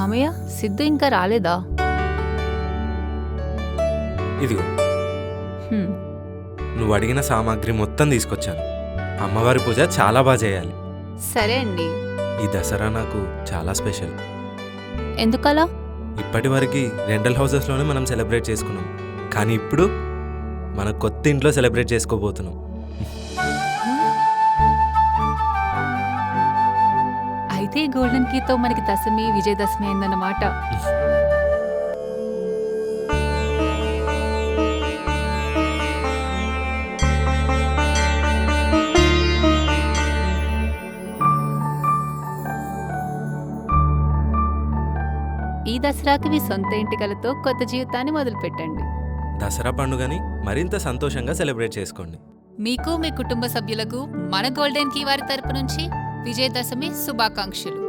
మామయ్య, సిద్ధు ఇంకా రాలేదా? ఇదిగో హ్మ్. నువ్వు అడిగిన సామాగ్రి మొత్తం తీసుకొచ్చాను. అమ్మవారి పూజ చాలా బాగా చేయాలి. సరే అండి. ఈ దసరా నాకు చాలా స్పెషల్. ఎందుకలా? ఇప్పటి వరకు రెంటల్ హౌసెస్లోనే మనం సెలబ్రేట్ చేసుకున్నాం, కానీ ఇప్పుడు మన కొత్త ఇంట్లో సెలబ్రేట్ చేసుకోబోతున్నాం. అయితే గోల్డెన్ కీతో మనకి దశమి, విజయదశమి అయిందన్నమాట. ఈ దసరాకి మీ సొంత ఇంటికలతో కొత్త జీవితాన్ని మొదలుపెట్టండి. దసరా పండుగని మరింత సంతోషంగా సెలబ్రేట్ చేసుకోండి. మీకు, మీ కుటుంబ సభ్యులకు మన గోల్డెన్ కీ వారి తరపు నుంచి విజయదశమి శుభాకాంక్షలు.